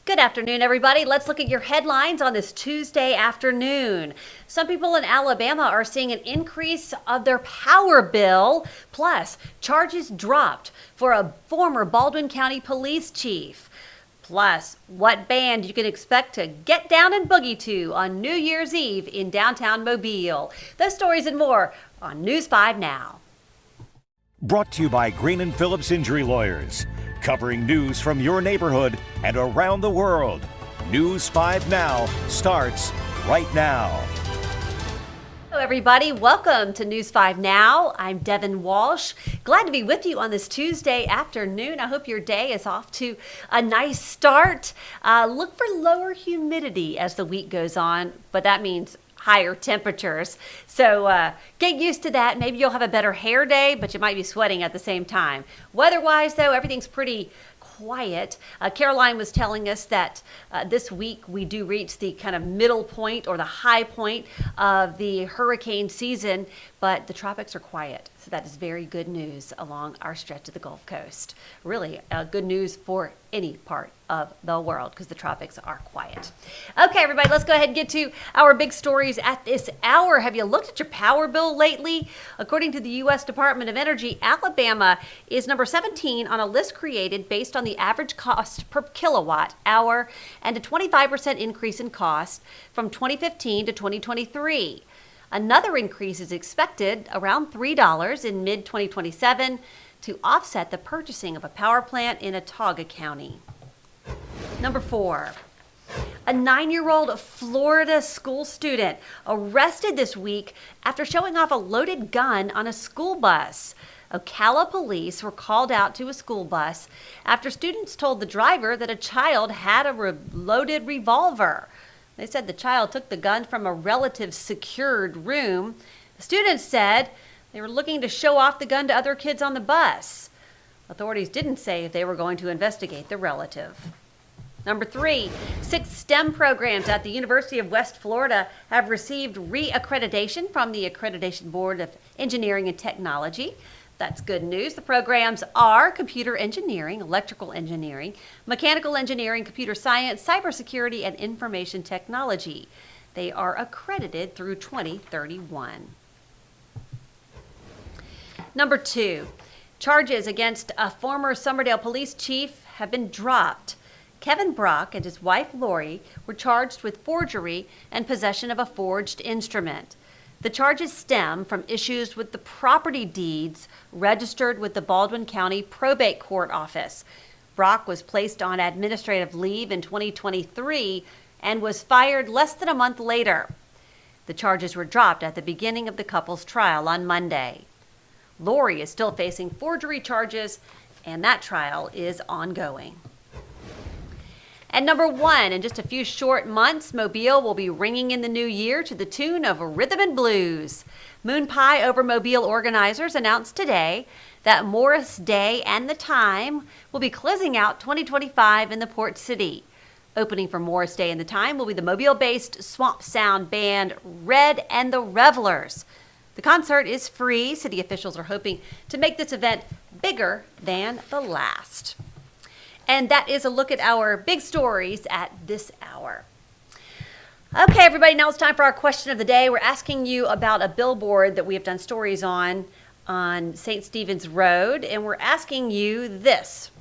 Good afternoon, everybody. Let's look at your headlines on this Tuesday afternoon. Some people in Alabama are seeing an increase of their power bill. Plus, charges dropped for a former Baldwin County police chief. Plus, what band you can expect to get down and boogie to on New Year's Eve in downtown Mobile. Those stories and more on News 5 Now. Brought to you by Green & Phillips Injury Lawyers. Covering news from your neighborhood and around the world. News 5 Now starts right now. Hello, everybody. Welcome to News 5 Now. I'm Devin Walsh. Glad to be with you on this Tuesday afternoon. I hope your day is off to a nice start. Look for lower humidity as the week goes on, but that means higher temperatures. So get used to that. Maybe you'll have a better hair day, but you might be sweating at the same time. Weather-wise, though, everything's pretty quiet. Caroline was telling us that this week we do reach the kind of middle point or the high point of the hurricane season, but the tropics are quiet. So that is very good news along our stretch of the Gulf Coast. Really good news for any part of the world because the tropics are quiet. Okay, everybody, let's go ahead and get to our big stories at this hour. Have you looked at your power bill lately? According to the U.S. Department of Energy, Alabama is number 17 on a list created based on the average cost per kilowatt hour and a 25% increase in cost from 2015 to 2023. Another increase is expected around $3 in mid-2027 to offset the purchasing of a power plant in Autauga County. Number 4, a 9-year-old Florida school student arrested this week after showing off a loaded gun on a school bus. Ocala police were called out to a school bus after students told the driver that a child had a loaded revolver. They said the child took the gun from a relative's secured room. The students said they were looking to show off the gun to other kids on the bus. Authorities didn't say if they were going to investigate the relative. Number 3, 6 STEM programs at the University of West Florida have received re-accreditation from the Accreditation Board of Engineering and Technology. That's good news. The programs are computer engineering, electrical engineering, mechanical engineering, computer science, cybersecurity, and information technology. They are accredited through 2031. Number 2, charges against a former Somerdale police chief have been dropped. Kevin Brock and his wife Lori were charged with forgery and possession of a forged instrument. The charges stem from issues with the property deeds registered with the Baldwin County Probate Court Office. Brock was placed on administrative leave in 2023 and was fired less than a month later. The charges were dropped at the beginning of the couple's trial on Monday. Lori is still facing forgery charges, and that trial is ongoing. And number 1, in just a few short months, Mobile will be ringing in the new year to the tune of Rhythm and Blues. Moon Pie Over Mobile organizers announced today that Morris Day and the Time will be closing out 2025 in the Port City. Opening for Morris Day and the Time will be the Mobile-based swamp sound band Red and the Revelers. The concert is free. City officials are hoping to make this event bigger than the last. And that is a look at our big stories at this hour. Okay, everybody, now it's time for our question of the day. We're asking you about a billboard that we have done stories on St. Stephen's Road, and we're asking you this.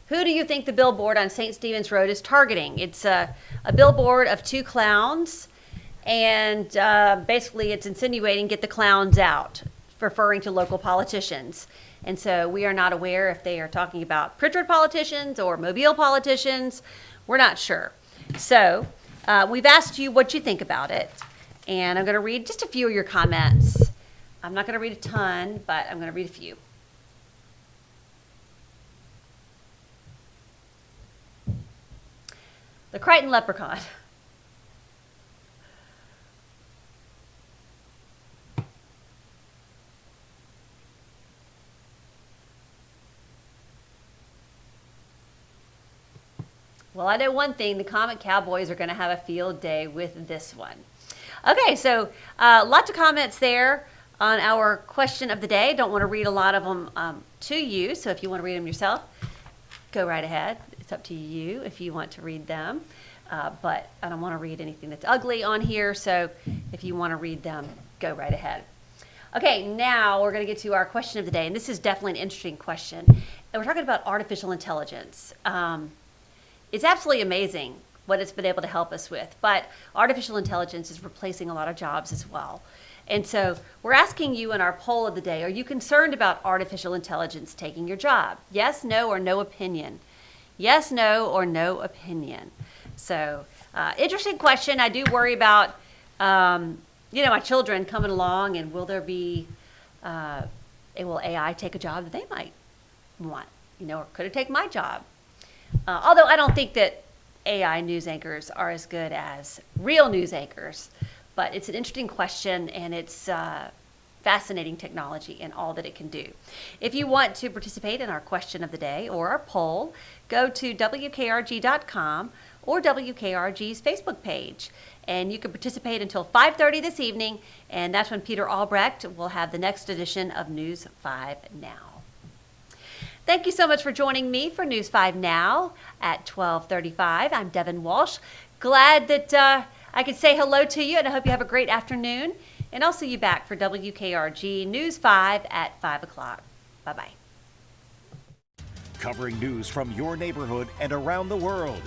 Who do you think the billboard on St. Stephen's Road is targeting? It's a billboard of 2 clowns, and basically it's insinuating get the clowns out, referring to local politicians. And so we are not aware if they are talking about Pritchard politicians or Mobile politicians. We're not sure. So we've asked you what you think about it. And I'm going to read just a few of your comments. I'm not going to read a ton, but I'm going to read a few. The Crichton Leprechaun. Well, I know one thing, the Comet Cowboys are going to have a field day with this one. Okay, so lots of comments there on our question of the day. Don't want to read a lot of them to you, so if you want to read them yourself, go right ahead. It's up to you if you want to read them. But I don't want to read anything that's ugly on here, so if you want to read them, go right ahead. Okay, now we're going to get to our question of the day, and this is definitely an interesting question. And we're talking about artificial intelligence. It's absolutely amazing what it's been able to help us with, but artificial intelligence is replacing a lot of jobs as well. And so we're asking you in our poll of the day, are you concerned about artificial intelligence taking your job? Yes, no, or no opinion? Yes, no, or no opinion? So, interesting question. I do worry about, my children coming along, and will AI take a job that they might want? Or could it take my job? Although I don't think that AI news anchors are as good as real news anchors, but it's an interesting question, and it's fascinating technology and all that it can do. If you want to participate in our question of the day or our poll, go to WKRG.com or WKRG's Facebook page. And you can participate until 5:30 this evening, and that's when Peter Albrecht will have the next edition of News 5 Now. Thank you so much for joining me for News 5 Now at 12:35. I'm Devin Walsh. Glad that I could say hello to you, and I hope you have a great afternoon. And I'll see you back for WKRG News 5 at 5 o'clock. Bye-bye. Covering news from your neighborhood and around the world.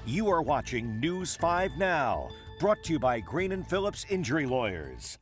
You are watching News 5 Now, brought to you by Green & Phillips Injury Lawyers.